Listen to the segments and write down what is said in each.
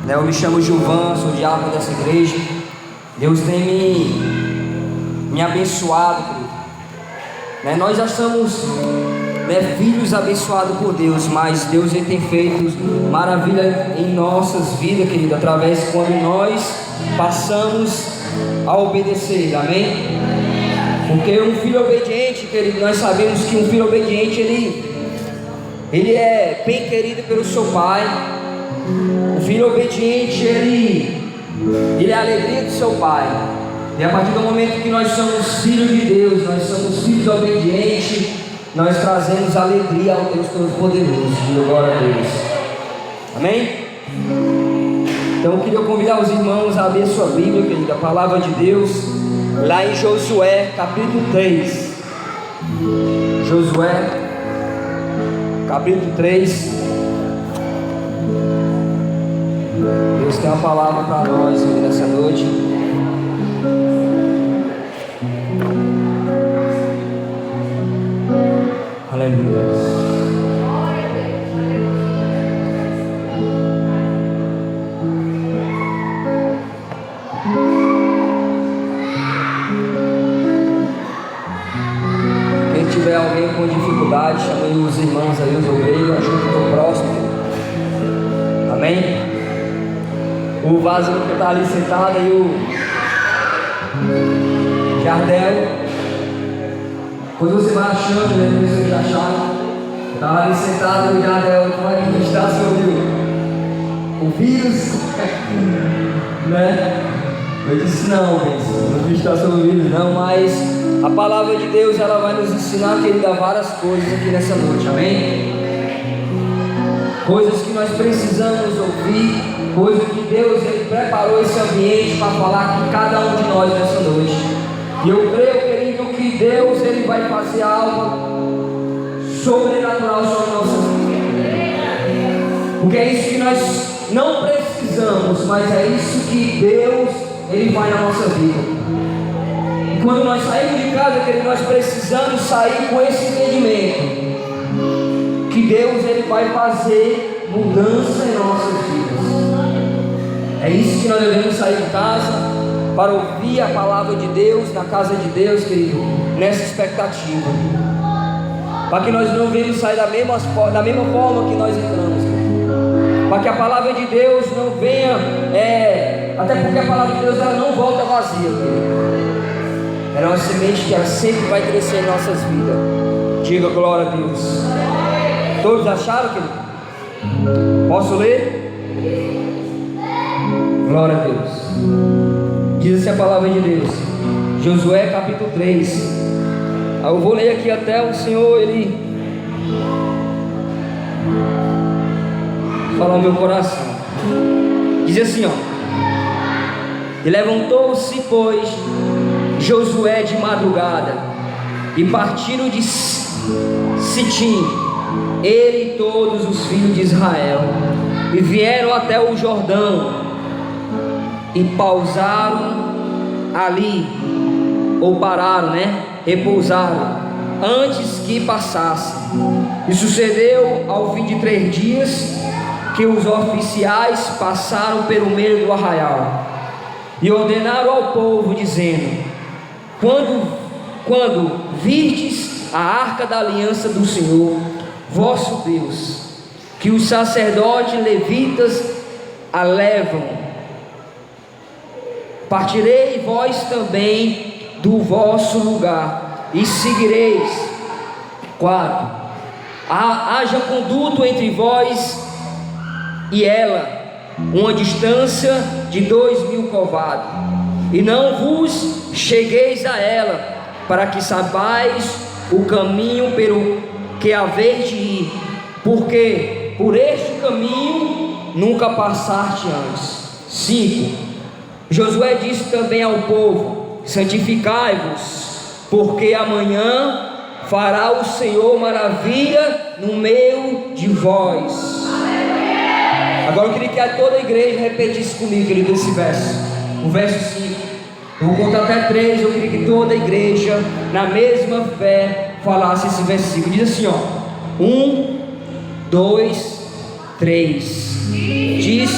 Eu me chamo Gilvan, sou diácono dessa igreja. Deus tem me abençoado, querido. Nós já somos filhos abençoados por Deus, mas Deus ele tem feito maravilha em nossas vidas, querido, através quando nós passamos a obedecer, amém? Porque um filho obediente, querido, nós sabemos que um filho obediente ele é bem querido pelo seu pai. O filho obediente ele é a alegria do seu pai. E a partir do momento que nós somos filhos de Deus, nós somos filhos obedientes, nós trazemos alegria ao Deus Todo-Poderoso. Glória a Deus. Amém? Então eu queria convidar os irmãos a abrir a sua Bíblia, querida, a palavra de Deus, lá em Josué, capítulo 3. Josué, capítulo 3. Deus tem uma palavra para nós aqui nessa noite. Aleluia. Quem tiver alguém com dificuldade, chame os irmãos aí, os obreiros, ajude o próximo. Amém? O vaso que está ali sentado aí, o Jardel. Quando você vai achando, né? Depois você já achava. Estava ali sentado o Jardel, como é que está sobre o vírus? Né? Eu disse não, não está sobre o vírus não, mas a palavra de Deus ela vai nos ensinar, querida, várias coisas aqui nessa noite, amém? Coisas que nós precisamos ouvir, coisas que Deus ele preparou esse ambiente para falar com cada um de nós nessa noite. E eu creio, querido, que Deus ele vai fazer algo sobrenatural sobre nossas vidas. Porque é isso que nós não precisamos, mas é isso que Deus ele faz na nossa vida. E quando nós saímos de casa, querido, nós precisamos sair com esse entendimento que Deus ele vai fazer mudança em nossas vidas. É isso que nós devemos sair de casa para ouvir a palavra de Deus na casa de Deus, querido, nessa expectativa, para que nós não venhamos sair da mesma forma que nós entramos, querido. Para que a palavra de Deus não venha, até porque a palavra de Deus ela não volta vazia, querido. É uma semente que ela sempre vai crescer em nossas vidas. Diga glória a Deus. Todos acharam, querido? Posso ler? Glória a Deus. Diz assim a palavra de Deus, Josué capítulo 3. Eu vou ler aqui até o Senhor ele falar no meu coração. Diz assim, ó: e levantou-se, pois, Josué de madrugada, e partiram de Sitim, ele e todos os filhos de Israel, e vieram até o Jordão, e pausaram ali, ou pararam, repousaram, antes que passasse. E sucedeu ao fim de 3 dias, que os oficiais passaram pelo meio do arraial, e ordenaram ao povo, dizendo: quando virdes a arca da aliança do Senhor vosso Deus, que os sacerdotes levitas a levam, partirei vós também do vosso lugar, e seguireis. 4. Haja conduto entre vós e ela, uma distância de 2000 covados, e não vos chegueis a ela, para que saibais o caminho pelo que haveis de ir, porque por este caminho nunca passaste antes. 5. Josué disse também ao povo: santificai-vos, porque amanhã fará o Senhor maravilha no meio de vós. Agora eu queria que toda a igreja repetisse comigo, querido, esse verso, o verso 5. Eu vou contar até 3, eu queria que toda a igreja, na mesma fé, falasse esse versículo. Diz assim, ó: 1, 2, 3. Diz: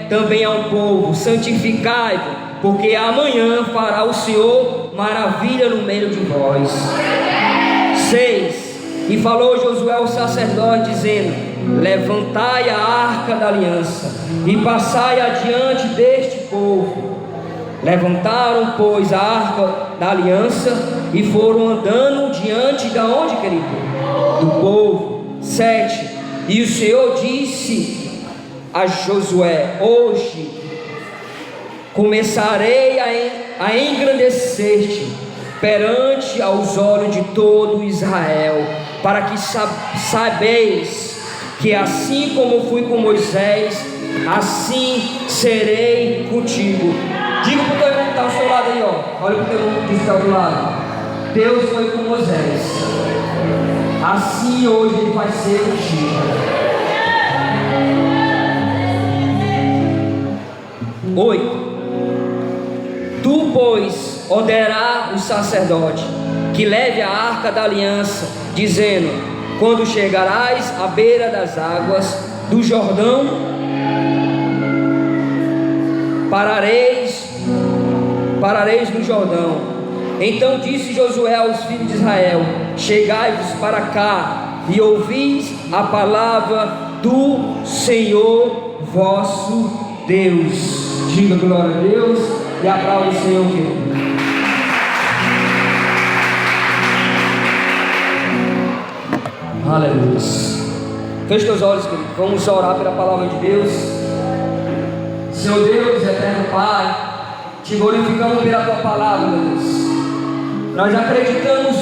também ao povo: santificai-vos, porque amanhã fará o Senhor maravilha no meio de vós. 6. E falou Josué ao sacerdote, dizendo: levantai a arca da aliança e passai adiante deste povo. Levantaram, pois, a arca da aliança e foram andando diante de onde, querido? Do povo. 7. E o Senhor disse a Josué: hoje começarei a engrandecer-te perante aos olhos de todo Israel, para que sabeis que assim como fui com Moisés, assim serei contigo. Diga para o teu irmão que está ao seu lado aí, ó. Olha para o teu irmão que está ao teu lado. Deus foi com Moisés, assim hoje Ele vai ser contigo. 8. Tu, pois, ordenará o sacerdote que leve a arca da aliança, dizendo: quando chegarás à beira das águas do Jordão, parareis no Jordão. Então disse Josué aos filhos de Israel: chegai-vos para cá e ouvis a palavra do Senhor vosso Deus. Diga glória a Deus e aplaude o Senhor, querido. Aleluia. Feche teus olhos, querido. Vamos orar pela palavra de Deus. Senhor Deus, eterno Pai, te glorificamos pela tua palavra, meu Deus. Nós acreditamos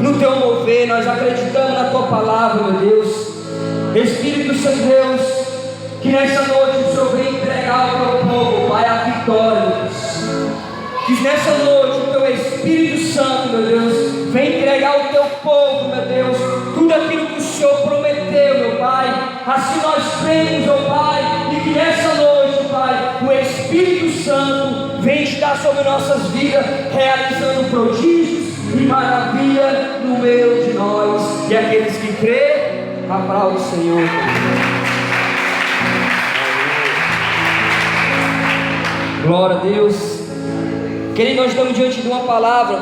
no teu mover, nós acreditamos na tua palavra, meu Deus. Espírito Santo de Deus, que nessa noite o Senhor vem entregar ao teu povo, Pai, a vitória, meu Deus. Que nessa noite o teu Espírito Santo, meu Deus, vem entregar ao teu povo, meu Deus, tudo aquilo que o Senhor prometeu, meu Pai. Assim nós cremos, ó Pai, e que nessa noite, Pai, o Espírito Santo vem estar sobre nossas vidas, realizando prodígios e maravilha no meio de nós. E aqueles que crêem, aplaude o Senhor. Glória a Deus. Querido, nós estamos diante de uma palavra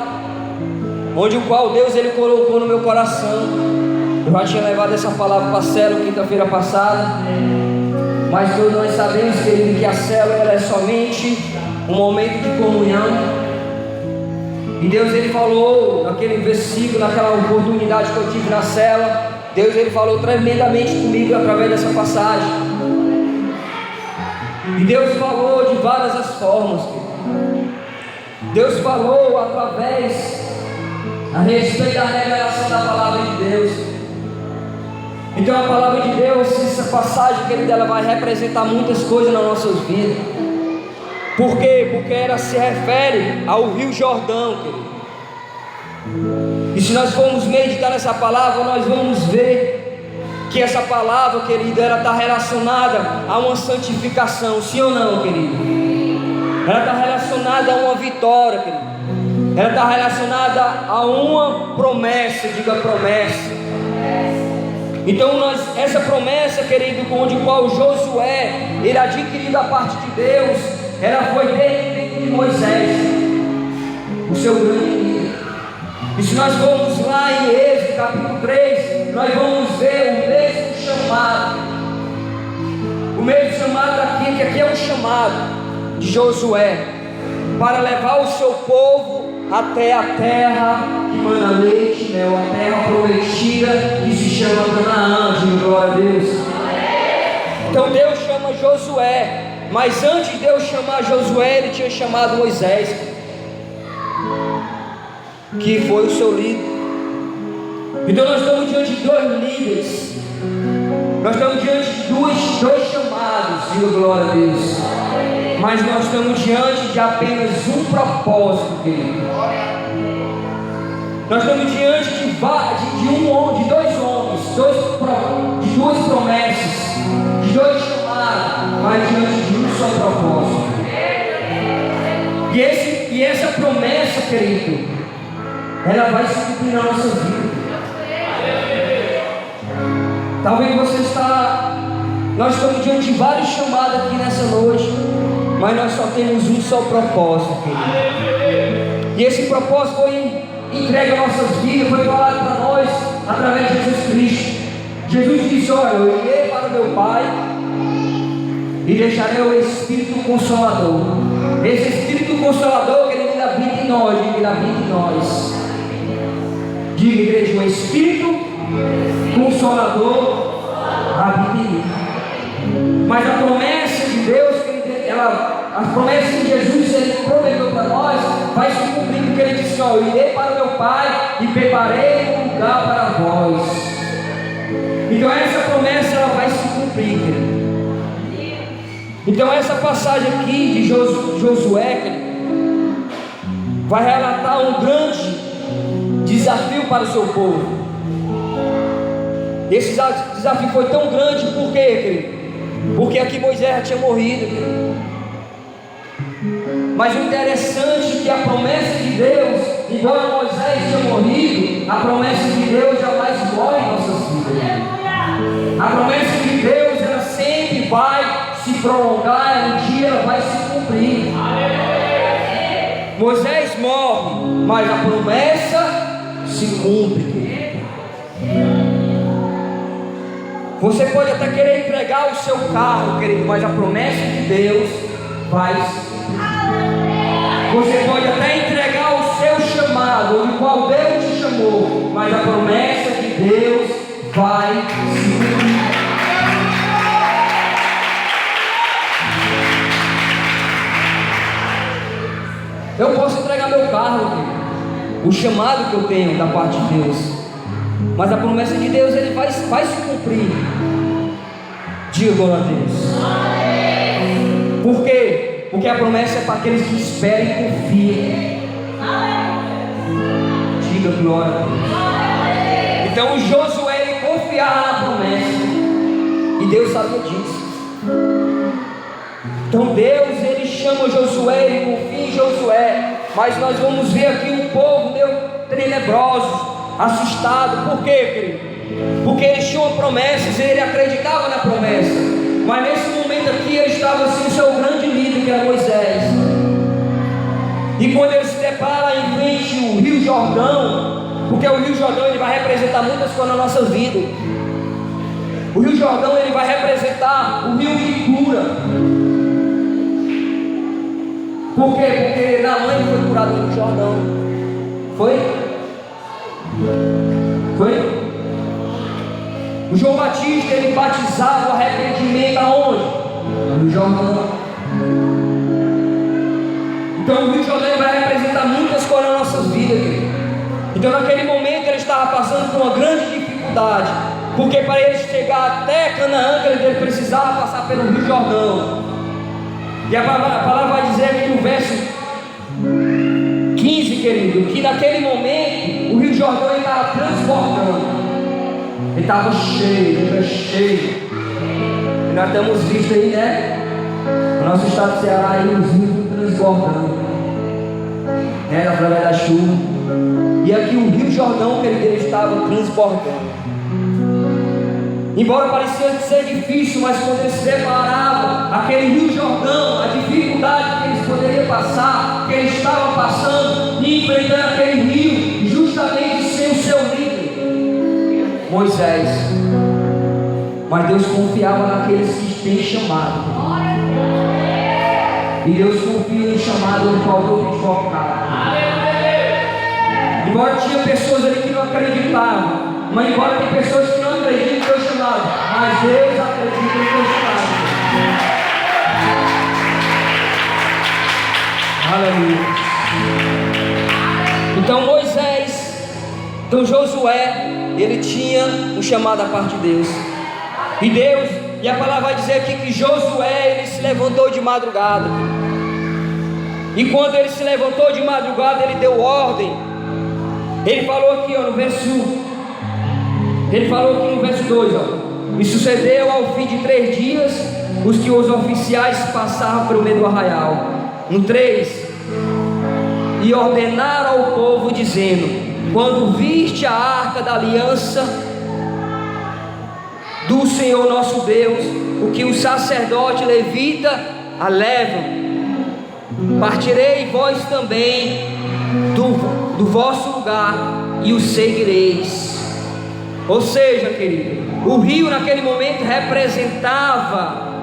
onde o qual Deus Ele colocou no meu coração. Eu já tinha levado essa palavra para a célula quinta-feira passada, mas todos nós sabemos, querido, que a célula ela é somente um momento de comunhão. E Deus Ele falou naquele versículo, naquela oportunidade que eu tive na célula, Deus Ele falou tremendamente comigo através dessa passagem. E Deus falou de várias as formas, querido. Deus falou através a respeito da revelação da palavra de Deus. Então a palavra de Deus, essa passagem, querida, ela vai representar muitas coisas nas nossas vidas. Por quê? Porque ela se refere ao Rio Jordão, querido. E se nós formos meditar nessa palavra, nós vamos ver que essa palavra, querido, ela está relacionada a uma santificação, sim ou não, querido? Ela está relacionada a uma vitória, querido. Ela está relacionada a uma promessa, diga promessa. Então essa promessa, querido, onde qual Josué, ele adquiriu da parte de Deus, ela foi dentro de Moisés, o seu grande líder. E se nós formos lá em Êxodo capítulo 3, nós vamos ver o mesmo chamado. O mesmo chamado aqui, que aqui é um chamado de Josué, para levar o seu povo até a terra que manda leite, né? A terra prometida que se chama Canaã, de glória a Deus. Então Deus chama Josué, mas antes de Deus chamar Josué, Ele tinha chamado Moisés, que foi o seu líder. Então nós estamos diante de dois líderes, nós estamos diante de dois chamados, diga glória a Deus. Mas nós estamos diante de apenas um propósito, querido. Nós estamos diante de dois homens, de duas promessas, de dois chamados, mas diante de um só propósito. E essa promessa, querido, ela vai se cumprir na nossa vida. Talvez você está Nós estamos diante de vários chamados aqui nessa noite, mas nós só temos um só propósito, querido. E esse propósito foi entregue às nossas vidas, foi falado para nós através de Jesus Cristo. Jesus disse: olha, eu irei para o meu Pai e deixarei o Espírito Consolador. Esse Espírito Consolador, ele habita em nós, ele habita em nós. Diga, igreja, o Espírito Consolador habita em mim. Mas a promessa de Deus, as promessas que Jesus ele prometeu para nós, vai se cumprir, porque ele disse: ó, eu irei para o meu Pai e preparei um lugar para vós. Então essa promessa ela vai se cumprir, querido. Então essa passagem aqui de Josué, querido, vai relatar um grande desafio para o seu povo. Esse desafio foi tão grande, por quê, querido? Porque aqui Moisés já tinha morrido, querido. Mas o interessante é que a promessa de Deus, embora Moisés tenha morrido, a promessa de Deus jamais morre em nossas vidas. A promessa de Deus, ela sempre vai se prolongar, um dia ela vai se cumprir. Moisés morre, mas a promessa se cumpre. Você pode até querer entregar o seu carro, querido, mas a promessa de Deus vai se cumprir. Você pode até entregar o seu chamado, o qual Deus te chamou, mas a promessa de Deus vai se cumprir. Eu posso entregar meu carro, querido, o chamado que eu tenho da parte de Deus, mas a promessa de Deus ele vai se cumprir. Diga glória a Deus. Por quê? Porque a promessa é para aqueles que esperam e confiam. Diga glória a Deus. Então Josué ele confiava na promessa, e Deus sabia disso. Então Deus ele chama Josué, ele confia em Josué, mas nós vamos ver aqui um povo meio tenebroso, assustado. Por quê, querido? Porque eles tinham promessas, ele acreditava na promessa, mas nesse momento aqui ele estava sem o seu grande líder, que era Moisés. E quando ele se depara em frente ao Rio Jordão, porque o Rio Jordão ele vai representar muitas coisas na nossa vida. O Rio Jordão ele vai representar o rio que cura. Por quê? Porque Naamã foi curado no Jordão. Foi? O João Batista ele batizava o arrependimento aonde? No Jordão. Então o Rio Jordão vai representar muitas coisas nas nossas vidas, querido. Então naquele momento ele estava passando por uma grande dificuldade, porque para ele chegar até Canaã ele precisava passar pelo Rio Jordão. E a palavra vai dizer aqui no verso 15, querido, que naquele momento o Rio Jordão estava transbordando. Ele estava cheio. E nós temos visto aí, né? No nosso estado do Ceará, aí os rios transbordando, né? Através da chuva. E aqui o Rio Jordão, querido, ele estava transbordando. Embora parecia ser difícil, mas quando eles se deparavam, aquele Rio Jordão, a dificuldade que eles poderiam passar, que eles estavam passando, e enfrentando aquele rio, justamente sem o seu líder, Moisés. Mas Deus confiava naqueles que têm chamado. E Deus confia no chamado no qual eu fui colocado. Embora tinha pessoas ali que não acreditavam, mas embora tem pessoas que não acreditam no teu chamado, mas Deus acredita no teu chamado. Aleluia. Então Josué, ele tinha um chamado da parte de Deus. E a palavra vai dizer aqui que Josué, ele se levantou de madrugada. E quando ele se levantou de madrugada, ele deu ordem. Ele falou aqui, ó, no verso 2, ó. E sucedeu ao fim de 3 dias, os oficiais passavam pelo meio do arraial. No 3, e ordenaram ao povo, dizendo: quando viste a arca da aliança do Senhor nosso Deus, o que o sacerdote levita a levam. Partirei vós também do vosso lugar e o seguireis. Ou seja, querido, o rio naquele momento representava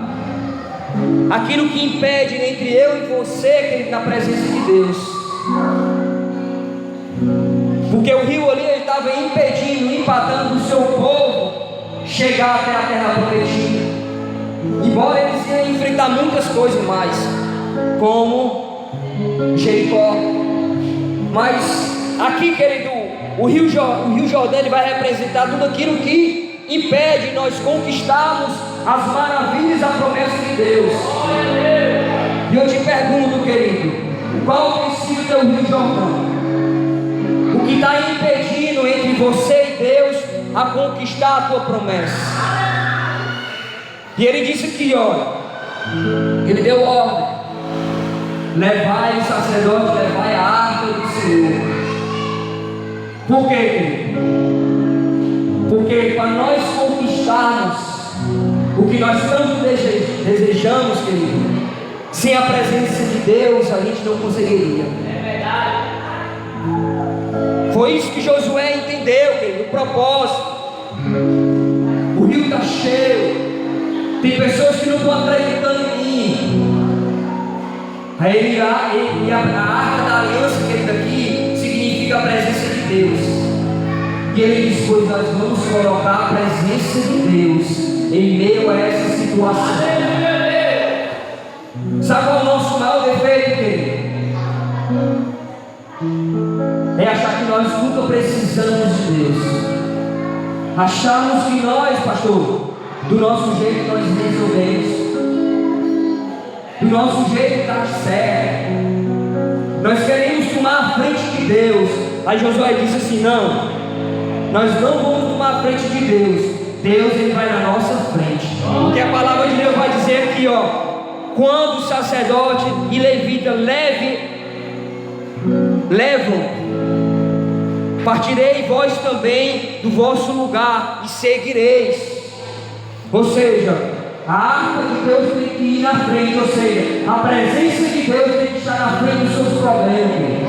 aquilo que impede entre eu e você, querido, na presença de Deus. Porque o rio ali estava impedindo, empatando o seu povo chegar até a terra prometida. Embora eles iam enfrentar muitas coisas mais, como Jericó. Mas aqui, querido, o Rio Jordão ele vai representar tudo aquilo que impede nós conquistarmos as maravilhas da promessa de Deus. E eu te pergunto, querido, qual tem sido o teu Rio Jordão? O que está impedindo entre você e Deus a conquistar a tua promessa? E ele disse aqui, olha, ele deu ordem: levai o sacerdote, levai a arca do Senhor. Por quê, querido? Porque para nós conquistarmos o que nós tanto desejamos, querido, sem a presença de Deus a gente não conseguiria. É verdade. Foi isso que Josué entendeu, querido, o propósito. O rio está cheio. Tem pessoas que não estão acreditando em mim. Aí a arca da aliança, querido, aqui significa a presença de Deus. E ele diz: pois nós vamos colocar a presença de Deus em meio a essa situação. Sabe qual é o nosso maior defeito, querido? É achar que nós nunca precisamos de Deus. Achamos que nós, pastor, do nosso jeito nós resolvemos, do nosso jeito está certo. Nós queremos tomar a frente de Deus. Aí Josué disse assim: não, nós não vamos tomar a frente de Deus. Deus ele vai na nossa frente. Porque a palavra de Deus vai dizer aqui, ó: quando o sacerdote e levita levam, partirei vós também do vosso lugar e seguireis. Ou seja, a arca de Deus tem que ir na frente. Ou seja, a presença de Deus tem que estar na frente dos seus problemas.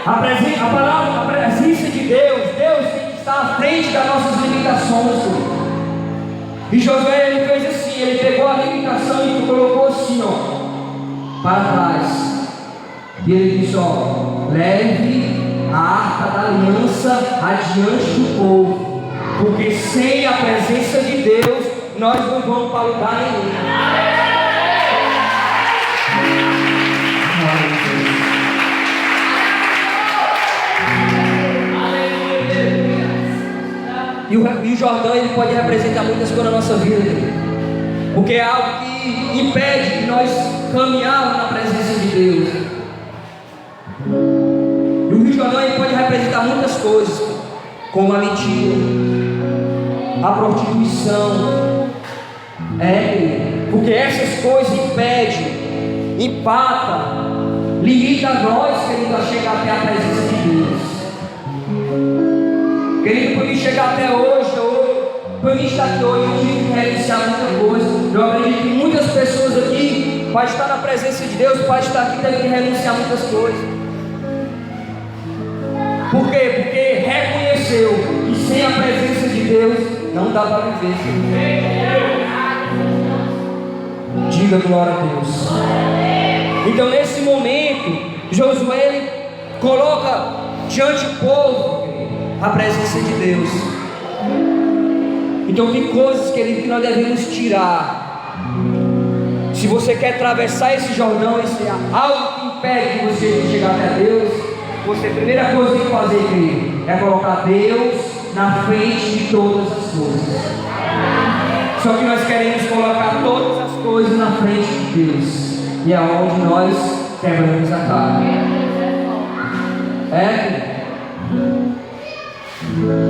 A presença de Deus tem que estar à frente das nossas limitações. E Josué ele fez assim: ele pegou a limitação e colocou assim, ó, para trás. E ele disse: ó, leve a arca da aliança adiante do povo, porque sem a presença de Deus nós não vamos para lugar nenhum. E o Jordão ele pode representar muitas coisas na nossa vida, porque é algo que impede que nós caminharmos na presença de Deus. E o Rio Jordão ele pode representar muitas coisas, como a mentira, a prostituição, porque essas coisas impedem, empatam, limitam nós, querido, a chegar até a presença de Deus. Querido, para mim chegar até hoje, para mim estar aqui hoje, eu tive que renunciar muita coisa. Eu acredito que muitas pessoas aqui, para estar na presença de Deus, para estar aqui, devem que renunciar muitas coisas. Por quê? Porque reconheceu que sem a presença de Deus não dá para viver. Diga glória a Deus. Então nesse momento, Josué ele coloca diante do povo a presença de Deus. Então tem coisas, querido, que nós devemos tirar. Se você quer atravessar esse Jordão, esse algo que impede que você chegar até Deus, você, a primeira coisa que tem que fazer, querido, é colocar Deus na frente de todas as coisas. Só que nós queremos colocar todas as coisas na frente de Deus, e é onde nós quebramos a cara.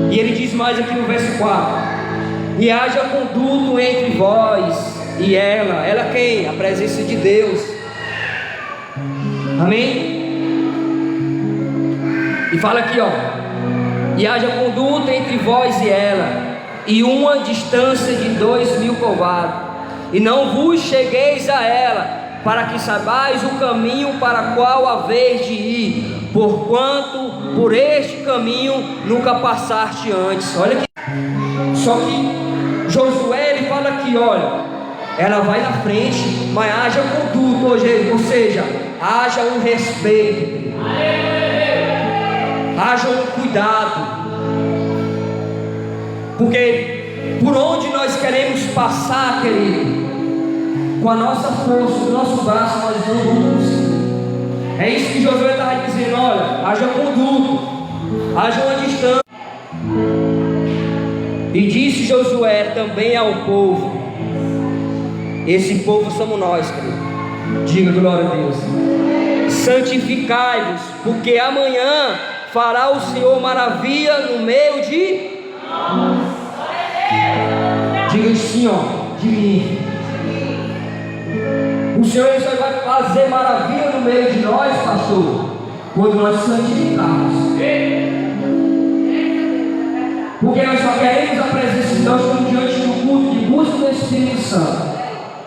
E ele diz mais aqui no verso 4: e haja conduto entre vós e ela. Ela quem? A presença de Deus. Amém? E fala aqui, ó: e haja conduta entre vós e ela, e uma distância de 2000 covados, e não vos chegueis a ela, para que saibais o caminho para qual haveis de ir, porquanto por este caminho nunca passaste antes. Olha aqui. Só que Josué, ele fala aqui, olha, ela vai na frente, mas haja conduto, ou seja, haja um respeito, haja um cuidado, porque por onde nós queremos passar, querido, com a nossa força, com o nosso braço, nós não vamos. É isso que Josué estava dizendo, olha, haja conduto, haja uma distância. E disse Josué também ao povo, esse povo somos nós, querido. Diga glória a Deus. Santificai-vos, porque amanhã fará o Senhor maravilha no meio de nós. Diga assim, ó, de mim. O Senhor só vai fazer maravilha no meio de nós, pastor, quando nós santificarmos. Porque nós só queremos a presença de Deus quando diante do culto de busca do Espírito Santo.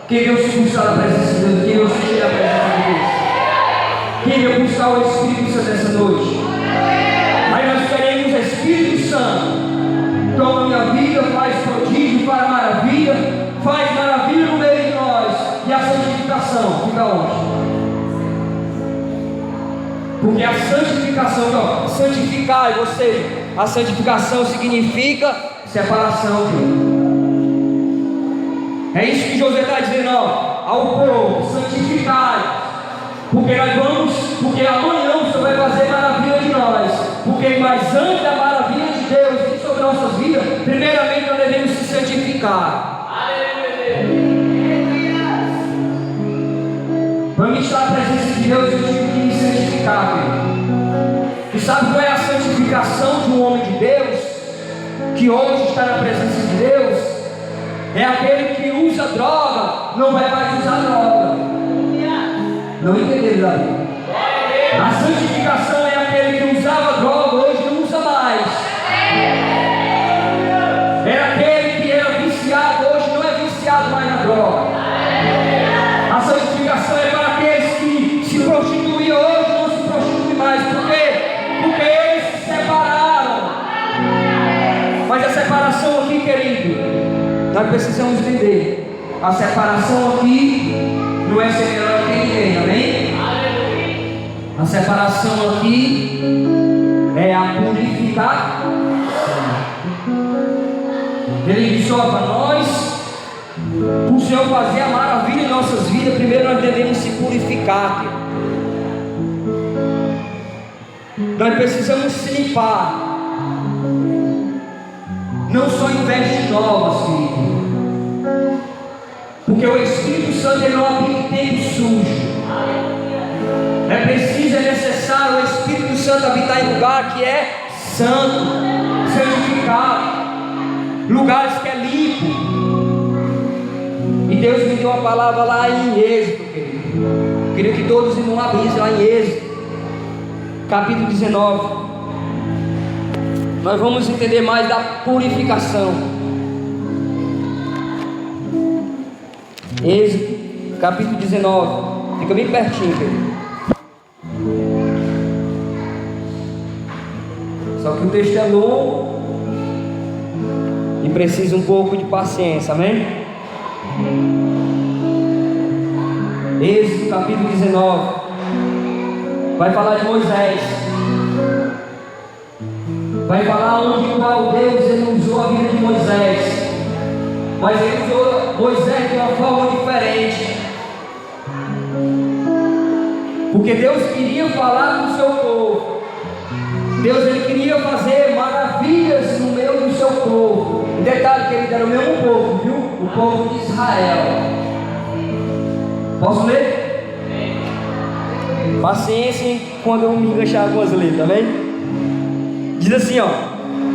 Quem veio se buscar a presença de Deus? Quem veio sentir a presença de Deus? Quem veio buscar o Espírito Santo essa noite? Aí nós queremos o Espírito Santo. Toma minha vida, faz prodígio, faz maravilha no meio de nós. E a santificação fica onde? Porque a santificação, santificar, ou seja, a santificação significa separação. É isso que José está dizendo, ó, ao povo, santificai, porque amanhã o Senhor vai fazer maravilha de nós, mas antes da maravilha de Deus vir sobre nossas vidas, primeiramente nós devemos se santificar. Para me estar na presença de Deus, eu tive que me santificar, querido. E sabe qual é a santificação de um homem de Deus, que hoje está na presença de Deus? É aquele que usa droga, não vai mais usar droga. Não entenderam, Davi? A santificação é aquele que usava droga, hoje não usa mais. É aquele que era viciado, hoje não é viciado mais na droga. A santificação é para aqueles que se prostituíam, hoje não se prostituem mais. Por quê? Porque eles se separaram. Mas a separação aqui, querido, nós precisamos entender. A separação aqui não é ser melhor que ninguém, amém? A separação aqui é a purificação. Ele diz, ó, para nós, o Senhor fazer a maravilha em nossas vidas, primeiro nós devemos se purificar. Nós precisamos se limpar. Não só em vestes novas, querido. Porque o Espírito Santo ele não habita em tempo sujo. É preciso, é necessário o Espírito Santo habitar em lugar que é santo, santificado, lugares que é limpo. E Deus me deu uma palavra lá em Êxodo, querido. Eu queria que todos irmãos abrissem lá em Êxodo, capítulo 19. Nós vamos entender mais da purificação. Êxodo, capítulo 19. Fica bem pertinho, querido. Só que o texto é longo e precisa um pouco de paciência, amém? Êxodo capítulo 19 vai falar de Moisés, vai falar onde qual Deus ele usou a vida de Moisés, mas ele usou Moisés de uma forma diferente, porque Deus queria falar com o seu povo. Deus ele queria fazer maravilhas no meio do seu povo. Detalhe que ele era o mesmo povo, viu? O povo de Israel. Posso ler? Paciência quando eu me enganchar com as letras, tá bem? Diz assim, ó: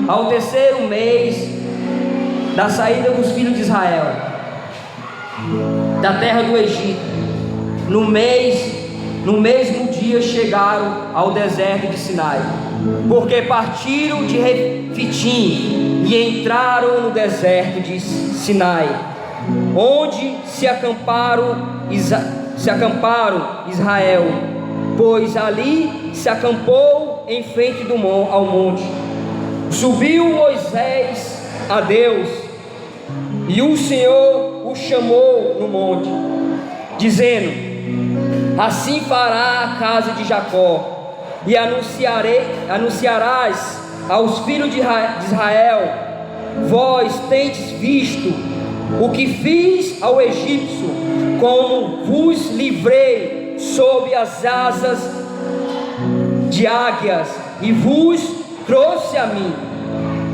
ao terceiro mês da saída dos filhos de Israel da terra do Egito, no mesmo dia dia chegaram ao deserto de Sinai, porque partiram de Refitim e entraram no deserto de Sinai, onde se acamparam Israel, pois ali se acampou em frente ao monte. Subiu Moisés a Deus, e o Senhor o chamou no monte, dizendo: assim fará a casa de Jacó, e anunciarás aos filhos de Israel: vós tendes visto o que fiz ao egípcio, como vos livrei sob as asas de águias, e vos trouxe a mim.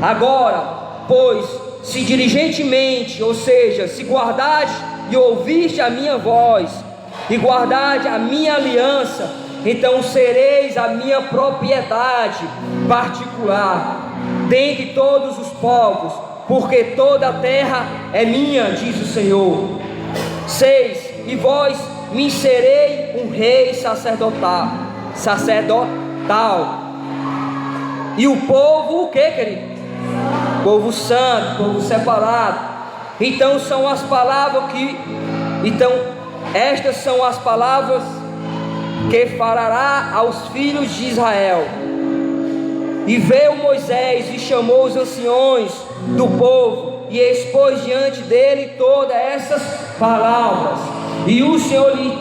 Agora, pois, se diligentemente, ou seja, se guardardes e ouvirdes a minha voz, e guardardes a minha aliança, então sereis a minha propriedade particular dentre todos os povos, porque toda a terra é minha, diz o Senhor. 6. E vós me serei um rei sacerdotal. E o povo, o que, querido? Povo santo, povo separado. Então são as palavras que, estas são as palavras que falará aos filhos de Israel. E veio Moisés e chamou os anciões do povo e expôs diante dele todas essas palavras, e o Senhor lhe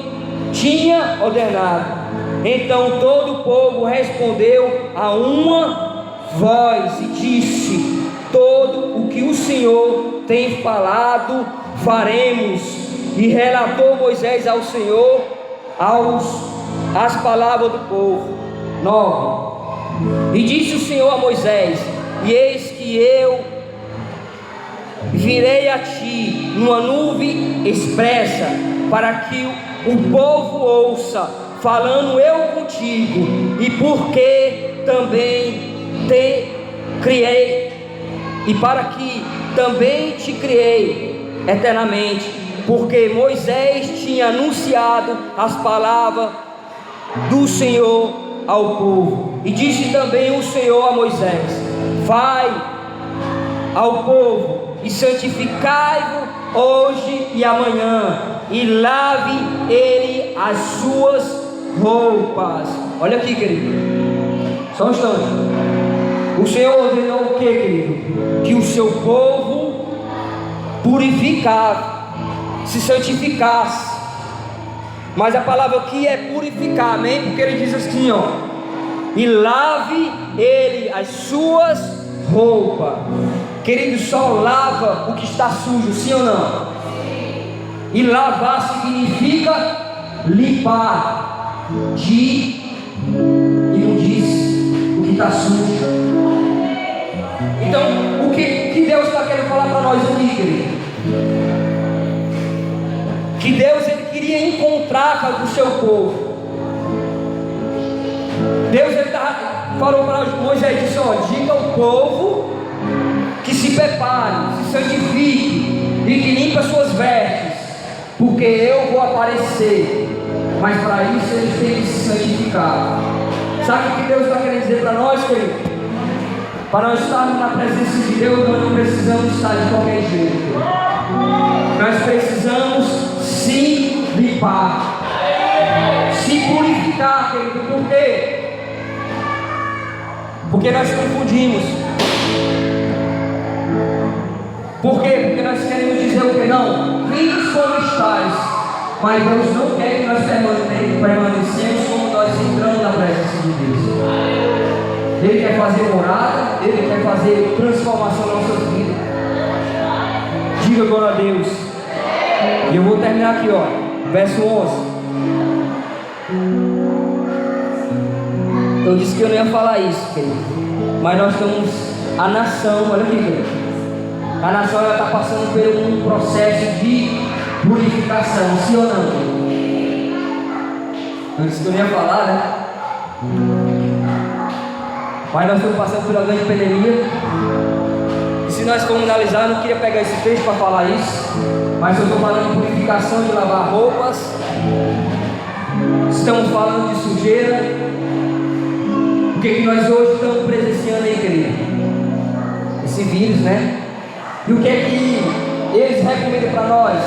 tinha ordenado. Então todo o povo respondeu a uma voz e disse: todo o que o Senhor tem falado faremos. E relatou Moisés ao Senhor as palavras do povo. 9. E disse o Senhor a Moisés: e eis que eu virei a ti numa nuvem expressa, para que o povo ouça, falando eu contigo, e porque também te criei, e para que também te criei eternamente, porque Moisés tinha anunciado as palavras do Senhor ao povo. E disse também o Senhor a Moisés: vai ao povo e santificai-vos hoje e amanhã, e lave ele as suas roupas. Olha aqui, querido, só um instante. O Senhor ordenou o que, querido? Que o seu povo purificasse, se santificasse. Mas a palavra aqui é purificar, amém? Porque ele diz assim, ó: e lave ele as suas roupas. Querido, só lava o que está sujo, sim ou não? E lavar significa limpar de imundície, o que está sujo. Então, o que Deus está querendo falar para nós aqui, querido? Que Deus, ele queria encontrar com o seu povo. Deus, ele falou para Moisés, disse: ó, diga ao povo que se prepare, se santifique e que limpe as suas vestes, porque eu vou aparecer. Mas para isso eles têm que se santificar. Sabe o que Deus está querendo dizer para nós, querido? Para nós estarmos na presença de Deus, nós não precisamos estar de qualquer jeito. Nós precisamos se limpar, se purificar, querido. Por quê? Porque nós confundimos. Por quê? Porque nós queremos dizer o que? Não, vinde como estáis. Mas Deus não quer que nós permanecemos como nós entramos na presença de Deus. Ele quer fazer morada, Ele quer fazer transformação nas nossas vidas. Diga glória a Deus. E eu vou terminar aqui, ó, verso 11. Eu disse que eu não ia falar isso, querido, mas nós estamos, a nação, olha aqui, querido, a nação, ela está passando por um processo de purificação, sim ou não? Eu disse que eu não ia falar, né? Mas nós estamos passando por uma grande pandemia. E se nós formos analisar, eu não queria pegar esse texto para falar isso, mas eu estou falando de purificação, de lavar roupas. Estamos falando de sujeira. O que nós hoje estamos presenciando aí, querido? Esse vírus, né? E o que é que eles recomendam para nós?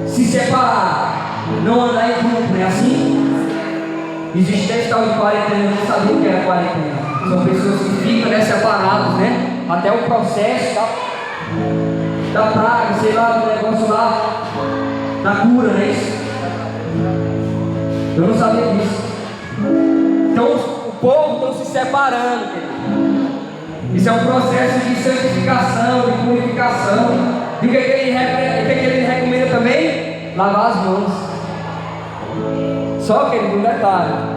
Se separar, não andar em grupo, não é assim? Existe esse tal de quarentena, eu não sabia o que era quarentena. São pessoas que ficam, né, separadas, né? Até o processo da praga, sei lá, do negócio lá, da cura, não é isso? Eu não sabia disso. Então o povo está se separando, querido. Isso é um processo de santificação, de purificação. E o que ele recomenda também? Lavar as mãos. Só, querido, um detalhe.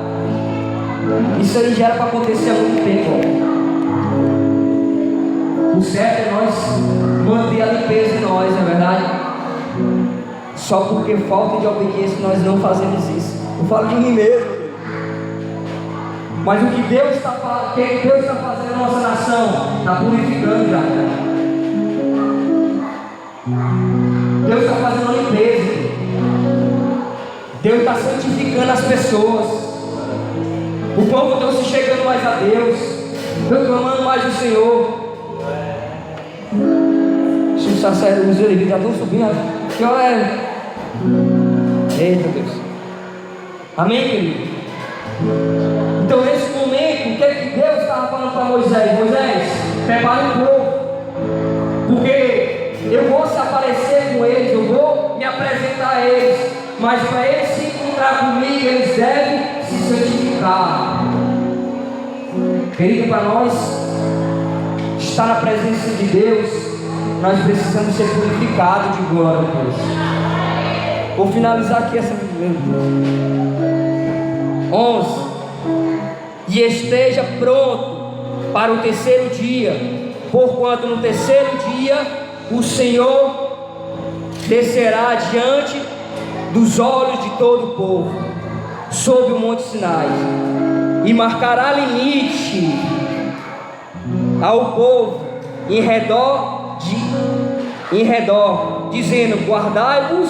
Isso aí já era para acontecer há muito tempo. O certo é nós manter a limpeza em nós, não é verdade? Só porque falta de obediência nós não fazemos isso. Eu falo de mim mesmo. Mas o que Deus está fazendo na nossa nação? Está purificando já. Deus está fazendo uma limpeza. Deus está santificando as pessoas. O povo está se chegando mais a Deus, reclamando mais do Senhor. Os sacerdotes, os levitas já estão subindo. Que hora é? Eita Deus. Amém, querido? Então nesse momento, o que é que Deus estava falando para Moisés? Moisés, prepare o povo, porque eu vou se aparecer com eles, eu vou me apresentar a eles, mas para eles se encontrar comigo, eles devem se santificar. Querido, para nós estar na presença de Deus, nós precisamos ser purificados de glória a Deus. Vou finalizar aqui essa 11. E esteja pronto para o terceiro dia, porquanto no terceiro dia o Senhor descerá diante dos olhos de todo o povo sobre o monte Sinai, e marcará limite ao povo em redor, dizendo: guardai-vos,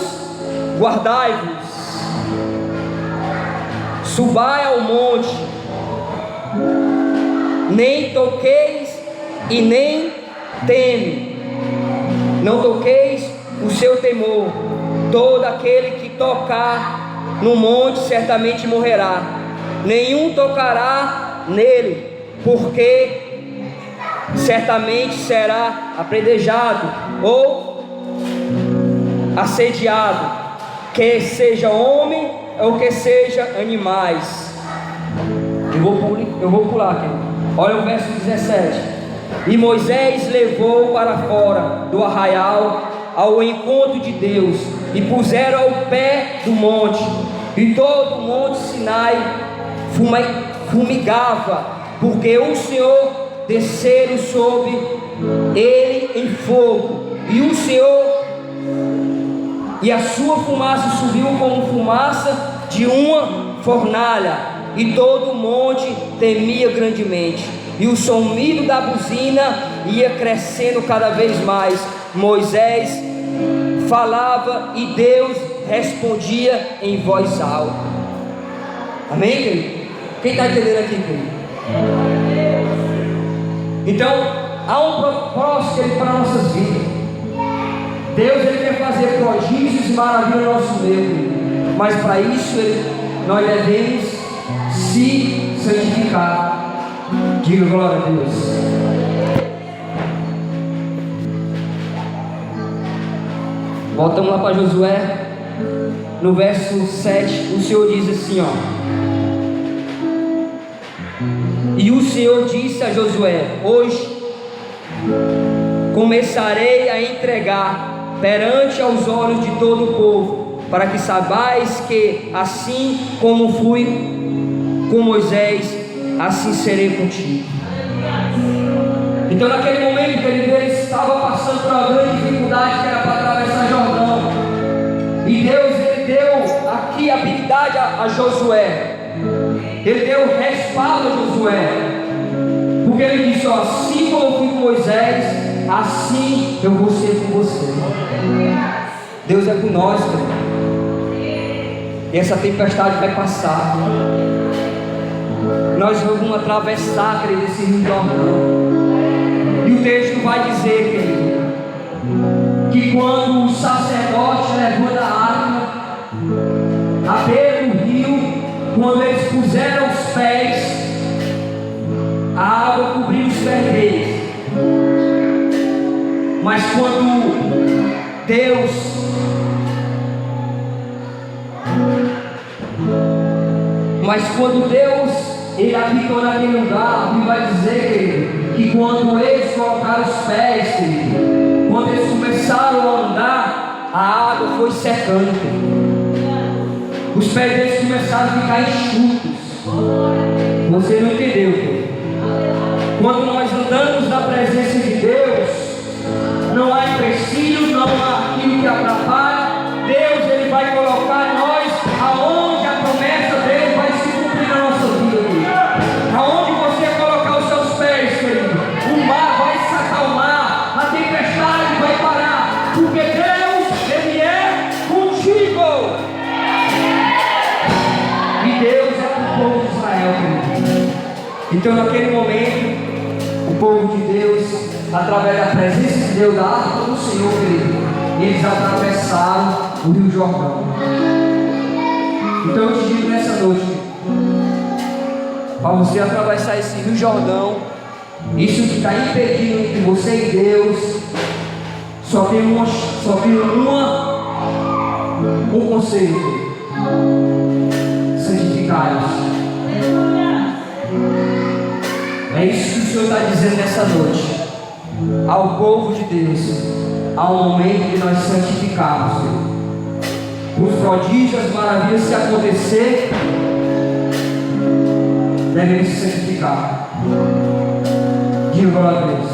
subai ao monte, nem toqueis e nem teme, não toqueis o seu temor. Todo aquele que tocar no monte certamente morrerá, nenhum tocará nele, porque certamente será apedrejado ou assediado, quer seja homem ou que seja animais. Eu vou pular aqui. Olha o verso 17. E Moisés levou para fora do arraial ao encontro de Deus, e puseram ao pé do monte, e todo o monte Sinai fumigava, porque o Senhor desceram sobre ele em fogo, e a sua fumaça subiu como fumaça de uma fornalha, e todo o monte temia grandemente, e o sonido da buzina ia crescendo cada vez mais. Moisés falava e Deus respondia em voz alta. Amém, querido? Quem está entendendo aqui, querido? Então, há um propósito para nossas vidas. Deus, Ele quer fazer prodígios e maravilhas no nosso meio, mas para isso nós devemos se santificar. Diga glória a Deus. Voltamos lá para Josué, no verso 7, o Senhor diz assim, ó: e o Senhor disse a Josué: hoje começarei a entregar perante aos olhos de todo o povo, para que saibais que assim como fui com Moisés, assim serei contigo. Então naquele momento que ele estava passando por uma grande dificuldade, que era para atravessar Jordão, e Deus, Ele deu aqui habilidade a Josué, Ele deu respaldo a Josué, porque Ele disse: ó, assim como eu fui com Moisés, assim eu vou ser com você. Deus é com nós, querido. E essa tempestade vai passar. Nós vamos atravessar, querido, esse rio Jordão. E o texto vai dizer, querido, que quando o sacerdote levou a arca à beira do rio, quando eles puseram os pés, a água cobriu os pés deles. Mas quando Deus ele habitou naquele lugar, e vai dizer que quando eles colocaram os pés, quando eles começaram a andar, a água foi secando. Os pés deles começaram a ficar enxutos. Você não entendeu? Quando nós andamos na presença de Deus, não há empecilhos, não há aquilo que atrapalha. Deus, ele vai colocar em nós aonde a promessa dele vai se cumprir na nossa vida, querido. Aonde você colocar os seus pés, querido, o mar vai se acalmar, a tempestade vai parar, porque Deus, ele é contigo. E Deus é para o povo de Israel, querido. Então naquele momento, o povo de Deus, através da presença de Deus, da arca do Senhor, querido, eles atravessaram o rio Jordão. Então eu te digo nessa noite, para você atravessar esse rio Jordão, isso que está impedindo entre você e Deus, só tem um conselho: santificai-vos. É isso que o Senhor está dizendo nessa noite ao povo de Deus. Há um momento de nós santificarmos. Os prodígios, as maravilhas, se acontecer, devem se santificar. Diga glória a Deus.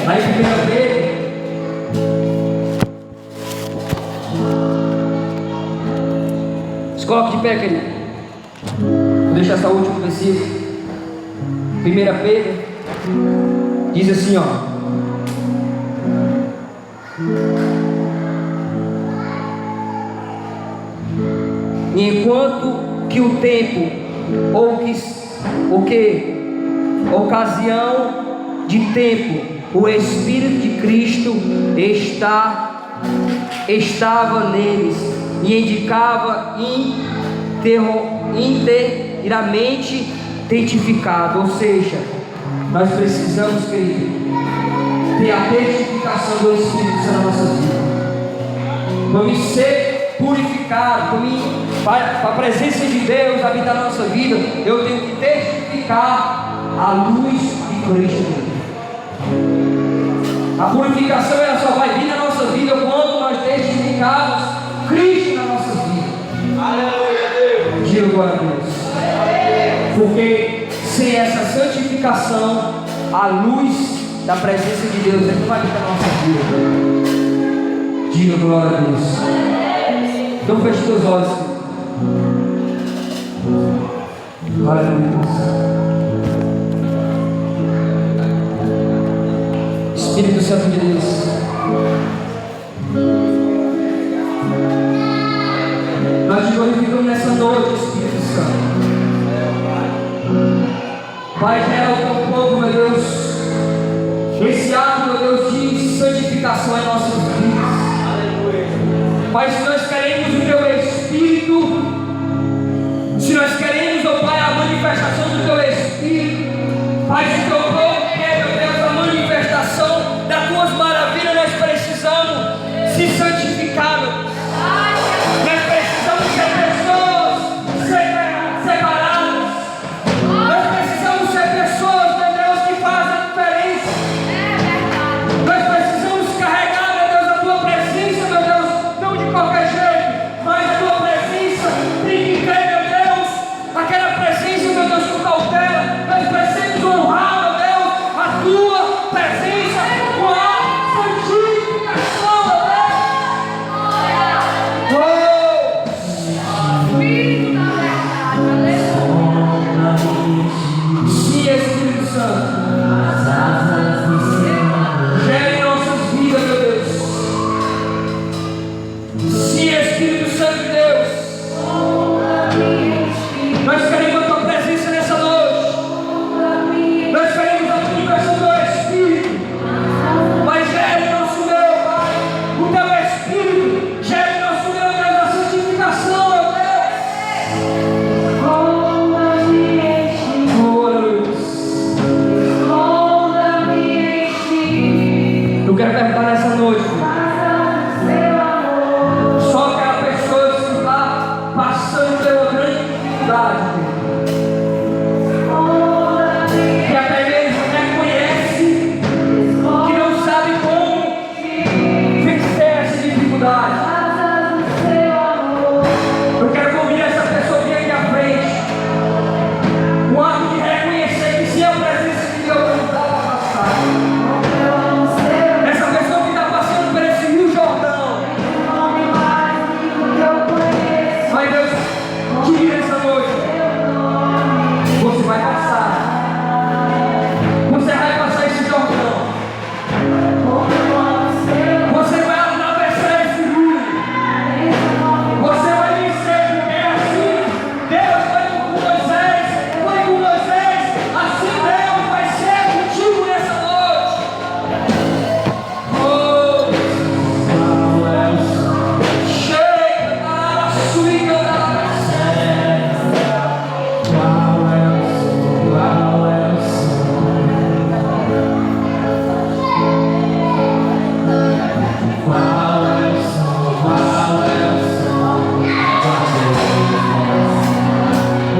Lá em 1 Pedro, se coloque de pé, querido. Vou deixar essa última versículo. 1 Pedro diz assim, ó: enquanto que o tempo ou que ocasião de tempo, o Espírito de Cristo estava neles e indicava inteiramente testificado. Ou seja, nós precisamos, querido, ter a testificação do Espírito Santo na nossa vida. Vamos ser purificados, para a presença de Deus habitar na nossa vida. Eu tenho que testificar a luz de Cristo. A purificação ela só vai vir na nossa vida quando nós testificarmos Cristo na nossa vida. Aleluia, Deus. Diga glória a Deus. Porque sem essa santificação, a luz da presença de Deus não vai habitar na nossa vida. Diga glória a Deus. Então feche teus olhos. Glória a Deus. Espírito Santo de Deus, nós te glorificamos nessa noite, Espírito Santo. Pai, gera o teu povo, meu Deus, esse ato, meu Deus, de santificação em nossas vidas. Pai, se nós queremos o teu Espírito, se nós queremos, ó Pai, a manifestação do teu Espírito, Pai, se o teu povo quer, meu Deus, a manifestação das tuas maravilhas, nós precisamos se santificar. Nós precisamos ser pessoas separadas. Nós precisamos ser pessoas, meu Deus, que fazem a diferença. Nós precisamos carregar, meu Deus, a tua presença, meu Deus, não de qualquer jeito, mas a tua presença tem que ter, meu Deus, aquela presença, meu Deus, com cautela. Nós precisamos honrar, meu Deus,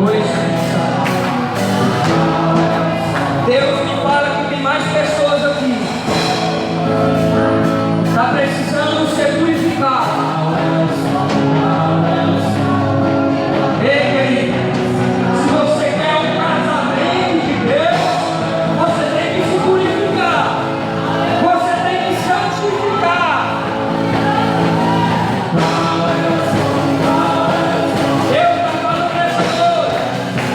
Oi, Deus me fala que tem mais pessoas aqui. Está precisando ser purificado. Ei, querido, se você quer um casamento de Deus, você tem que se purificar. Você tem que se santificar. Deus está falando nessa noite.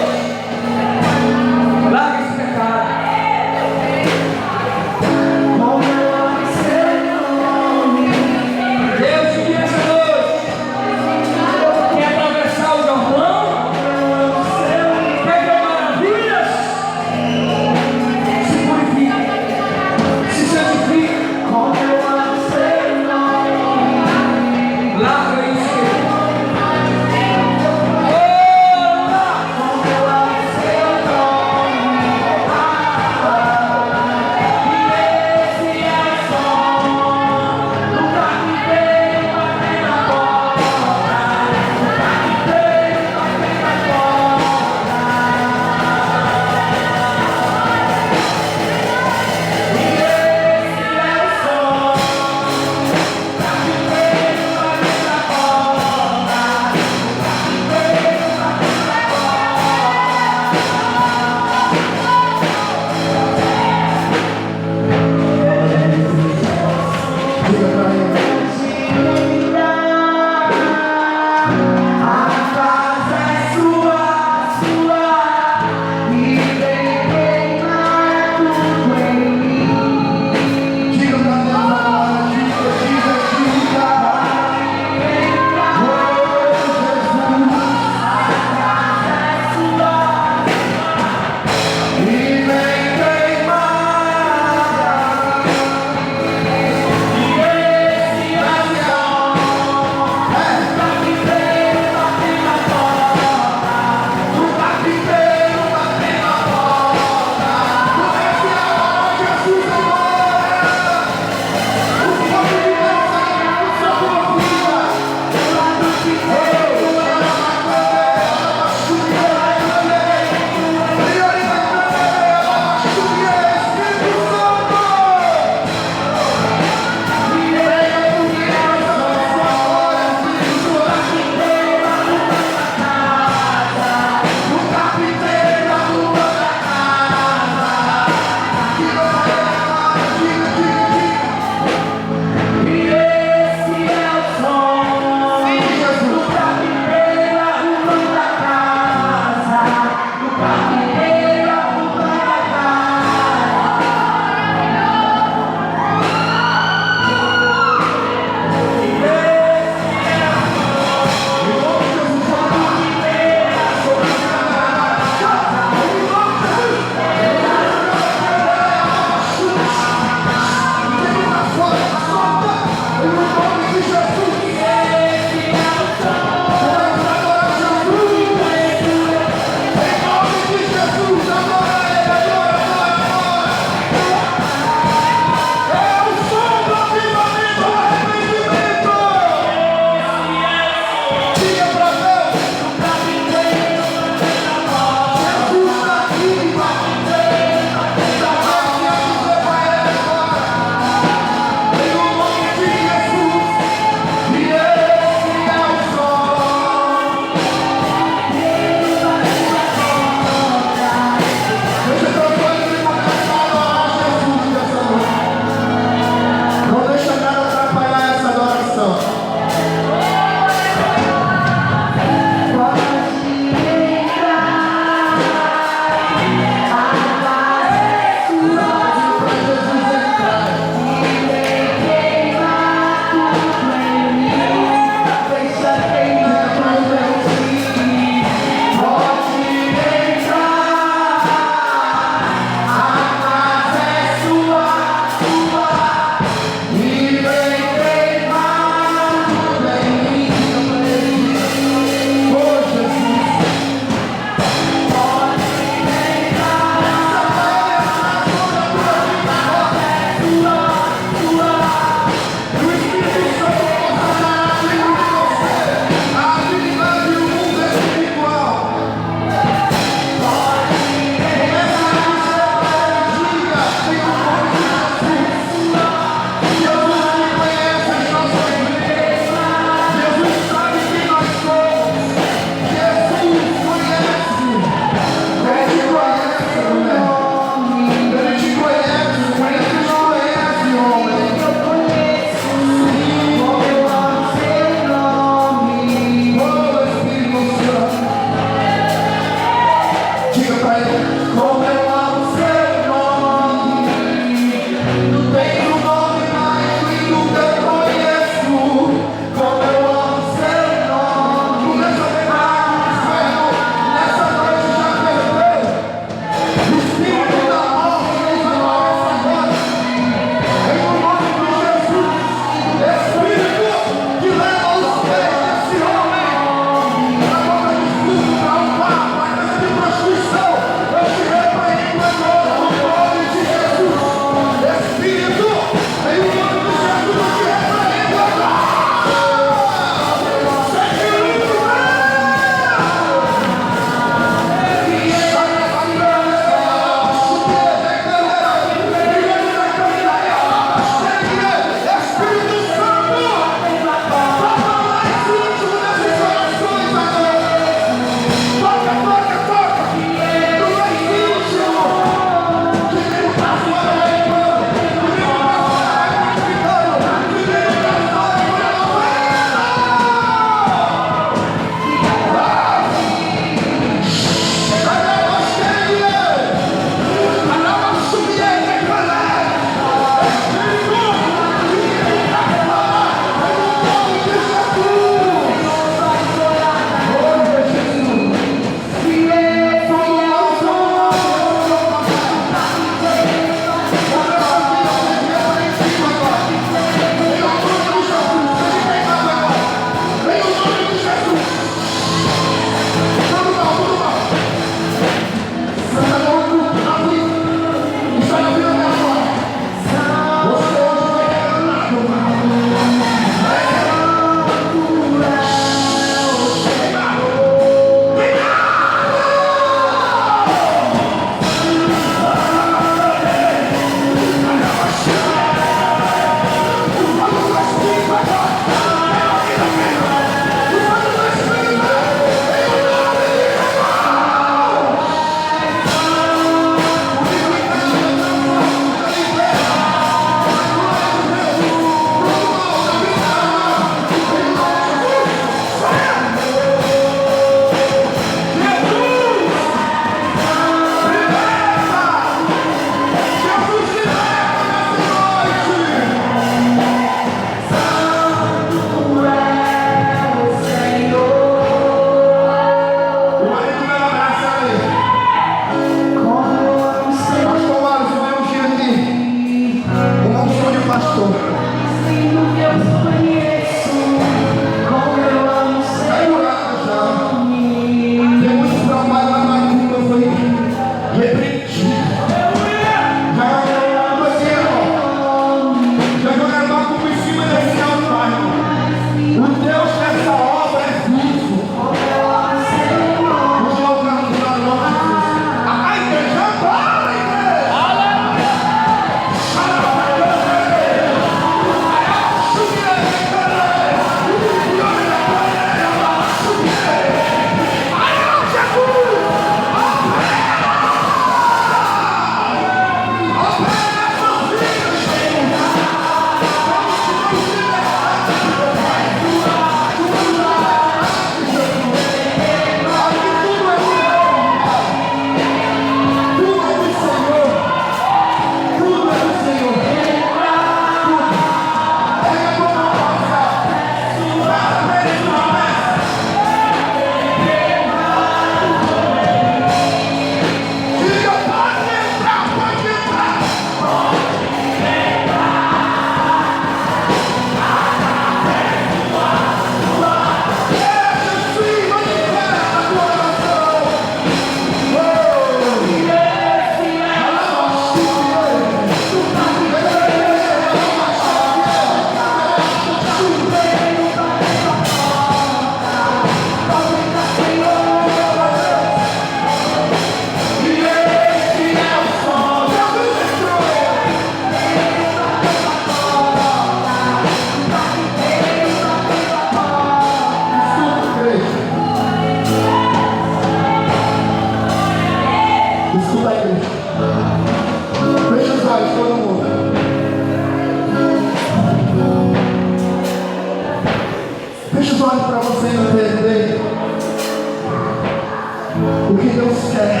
Deus quer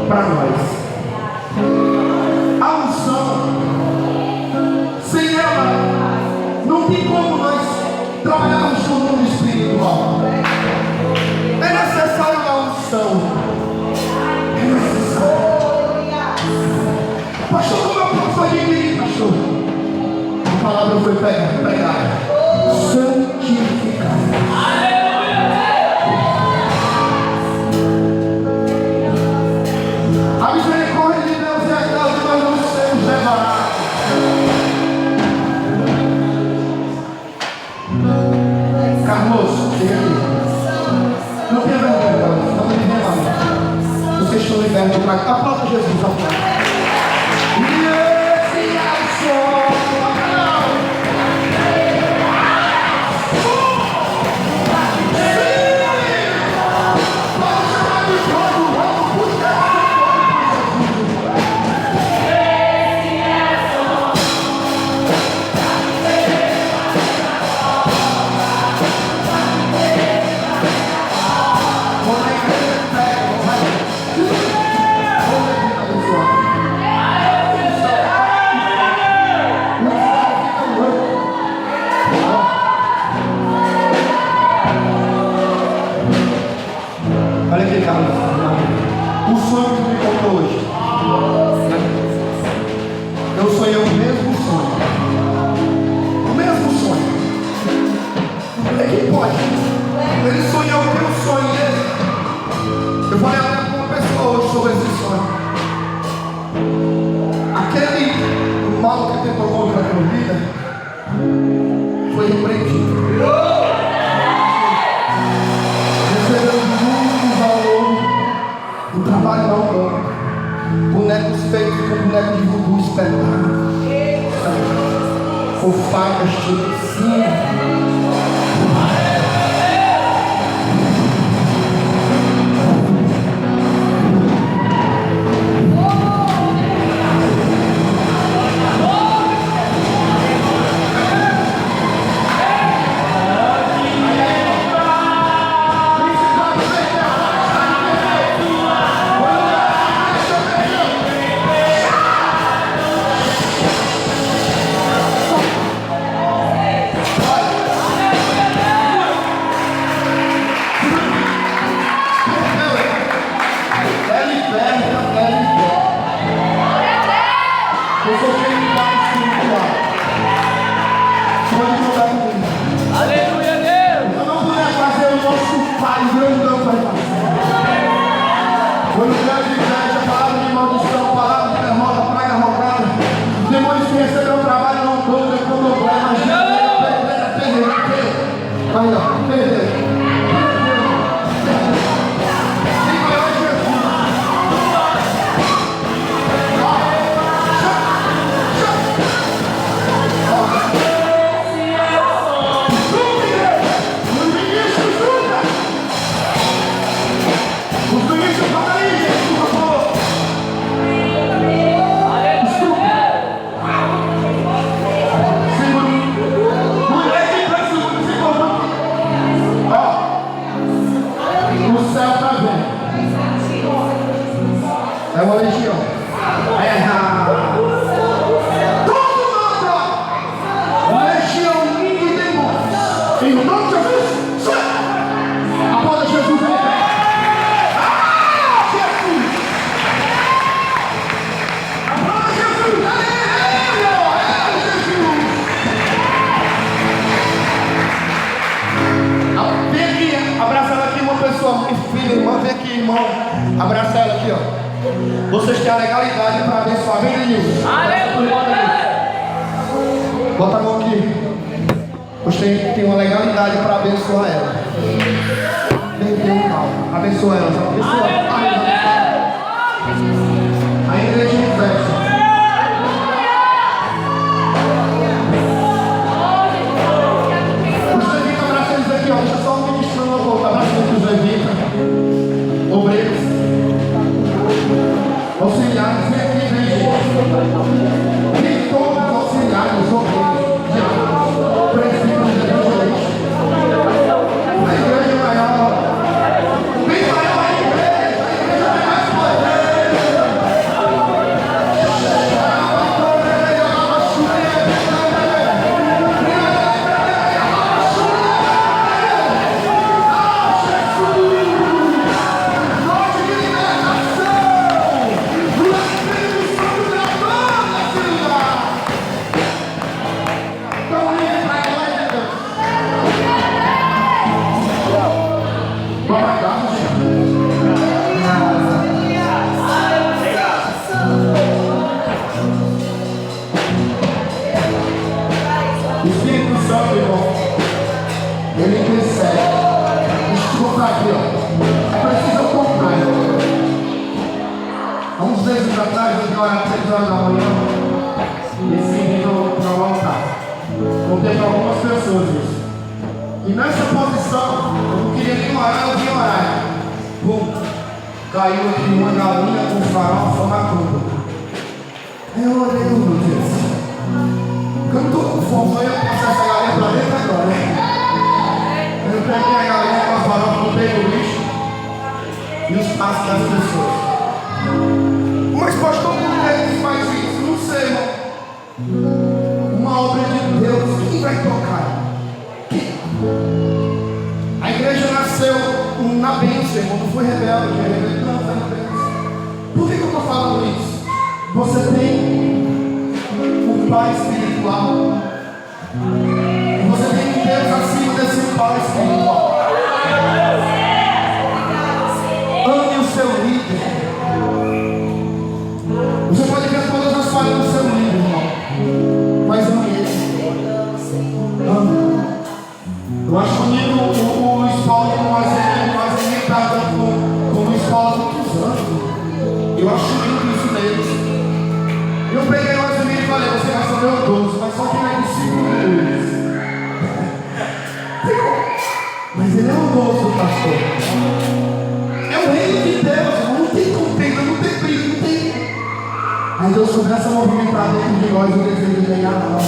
para nós. A unção, sem ela, não tem como nós trabalharmos no mundo espiritual. É necessário a unção. É necessário. Pastor, como eu posso adquirir, pastor? A palavra foi pregada. Santificar. A misericórdia de Deus é aquela que nós não sermos levados. Carlos, chega aqui. Não tenha vergonha, Carlos. Não me remando. Vocês estão libertos para cá. Aplauda Jesus, aplauda. E esse é o som. Olha aqui, Carlos. O sonho que me contou hoje. Eu sonhei o mesmo sonho. O mesmo sonho. É quem pode. Ele sonhou o que eu sonhei. Eu falei até com uma pessoa hoje sobre esse sonho. Aquele mal que tentou contra a minha vida foi repreendido. O trabalho não ganha. Bonecos feitos com boneco de voodoo espetado. Com facas de cima. Aleluia, Deus! Eu não puder fazer o nosso Pai grandão para fazer. Quando Deus inveja, palavra de maldição, palavra de derrota, praga rogada, demônios que receberam o trabalho não dão, com problemas, perder. Aí, ó, perder. É uma legião. Todo mundo. Legião de demônios. Em nome de Jesus. Aplauda Jesus. Jesus. Aplauda Jesus. Jesus. Vem aqui. Abraça ela aqui, uma pessoa. Filha, irmã, vem aqui, irmão. Abraça ela aqui, ó. Vocês têm a legalidade para abençoar. Vem, Denilson. Bota a mão aqui. Vocês têm uma legalidade para abençoar ela. Vem, calma. Abençoa ela. Abençoa. A igreja de festa. Os levitas, abraça eles aqui, ó. Deixa só um ministro no volta. Abraça os levitas. Obreiros. Auxiliares, vem aqui, vem, gente. Vem todos os auxiliares, obreiros, diáconos, presbíteros, evangelistas. A igreja maior. Vem maior a igreja horas da manhã, decidindo para o altar. Contei para algumas pessoas isso. E nessa posição, eu não queria nem orar, eu vim orar. Pum, caiu aqui uma galinha com farofa na cuba. Aí eu olhei, meu Deus, eu não estou com fome, eu ia passar essa galinha para dentro agora, né? Eu peguei a galinha com a farofa, botei no lixo e os passos das pessoas. Mas pastor, por que faz isso? Não sei, irmão. Uma obra de Deus, quem vai tocar? Quem? A igreja nasceu na bênção, irmão. Não foi rebelde, não foi na bênção. Por que eu estou falando isso? Você tem um pai espiritual. Você tem um Deus acima desse pai espiritual. Ame o seu líder. Você pode ver todas as falhas do seu líder, irmão. Mas ame ele. Ame. Eu acho bonito o Luiz Paulo mais irritado com o Luiz Paulo há muitos anos. Eu acho lindo isso neles. Eu peguei mais um vídeo e falei, você vai ser meu 12, mas só quem é discípulo Luiz. Mas ele é o 12 do pastor. É o reino de Deus, irmão. Não tem contenda, não tem briga, não tem. Aí Deus começa a movimentar dentro de nós o desejo de ganhar a alma.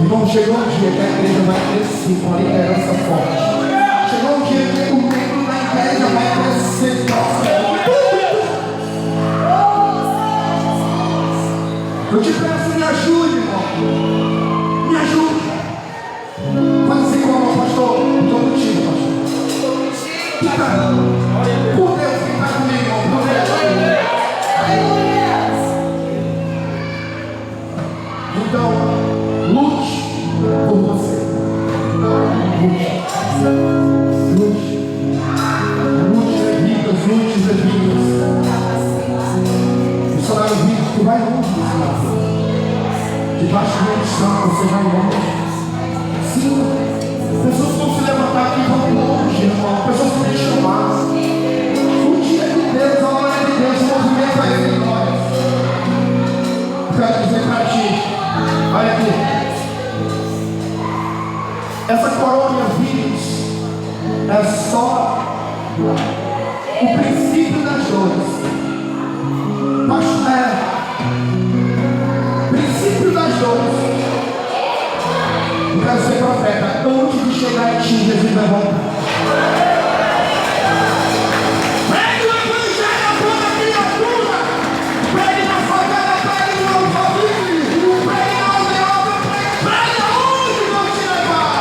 Irmão, chegou um dia que a igreja vai crescer com a liderança forte. Chegou um dia que o membro da igreja vai crescer. Eu te peço, me ajude, irmão. Me ajude. Faz assim com a mão, pastor. Estou contigo, pastor. Por Deus, quem está comigo, irmão? Por Deus. Então, lute por você. Lute. Lute bebidas, lute bebidas. Missionário vivo, tu vai longe, missionário. Debaixo de unção, você vai longe. Sim, pessoas vão se levantar aqui e vão longe, irmão. Pessoas vão te chamar. O dia de Deus, a hora de Deus, o movimento é em nós. Quero dizer para ti, olha aqui. Essa coronavírus é só o princípio das dores. Mas princípio das dores. Eu quero ser profeta. Antes de chegar em ti, Jesus vai voltar. Pregue o evangelho a toda criatura. Pregue na favela, pregue no alfaville, pregue na aldeota, pregue aonde Deus te levar.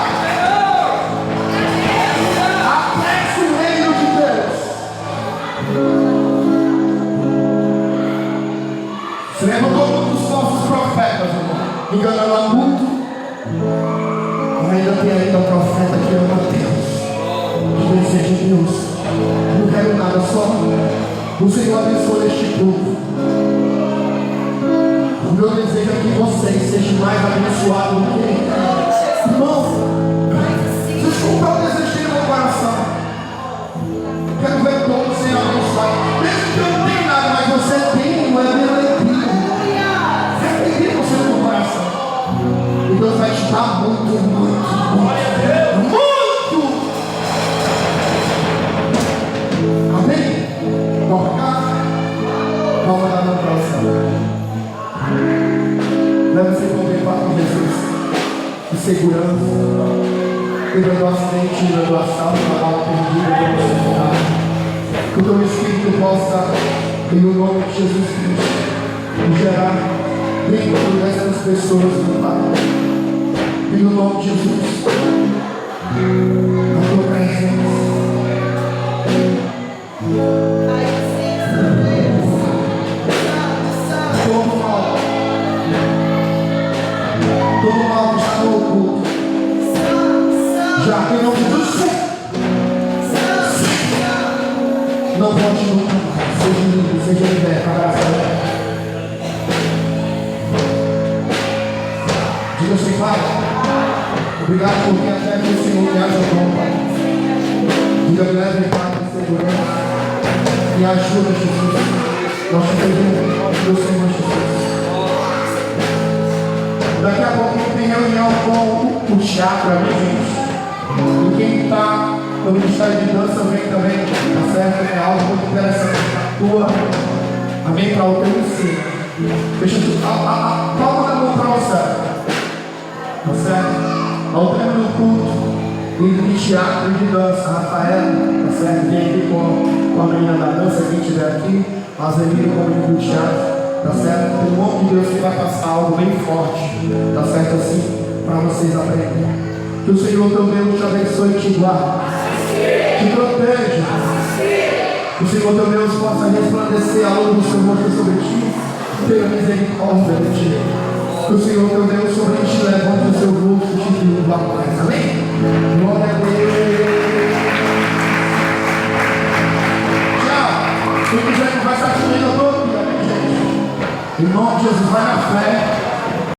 Apresse o reino de Deus. Se levantou muitos falsos profetas, irmão, enganando a muito. Ainda tem ainda um profeta que ama Deus, que deseja Deus. Não quero nada, só o Senhor abençoe este povo. O meu desejo é que vocês sejam mais abençoados do que ele. Irmão, desculpa o desejo do meu coração. Quero ver todos sendo abençoados. Mesmo que eu não tenha nada, mas você tem, não é minha alegria. É alegria você no meu coração. E Deus vai te dar muito, muito, muito, muito. Amém? Vamos pra cá. Vamos dar no coração. Leva-se com Jesus. De segurança. Livra do acidente, livra do assalto, da bala perdida, da possibilidade. Que o teu Espírito possa, em nome de Jesus Cristo, gerar dentro dessas pessoas, meu Pai. E no nome de Jesus, a tua presença. Todo mal que está no oculto, já em nome de Jesus, não volte nunca mais. Seja livre, seja liberto, abraça. Diga assim, Pai, obrigado porque até que o Senhor me ajudou, Pai. Diga, me leve em paz e segurança. Me ajuda, Jesus. Nós te pedimos em nome do Senhor Jesus. teatro, amém, gente? E quem está no ministério de dança vem também, tá certo? É algo muito interessante na tua, amém, para o teu ensino. Deixa eu palma da mão para você, tá certo? Ao término do culto, líder de teatro e de dança, Rafael, tá certo? Vem aqui com a menina da dança, quem estiver aqui, mas Emílio como líder do teatro. Tá certo? Tem um nome de Deus que vai passar algo bem forte, tá certo assim, para vocês aprenderem. Que o Senhor teu Deus te abençoe e te guarde, te proteja. Que o Senhor teu Deus possa resplandecer a luz do seu rosto sobre ti, tenha misericórdia de ti. Que o Senhor teu Deus sobre ti levante o seu rosto e te dê a paz. Amém? Glória a Deus. Tchau. Quem quiser conversar comigo, eu estou aqui. Amém, gente? Em nome de Jesus, vai na fé.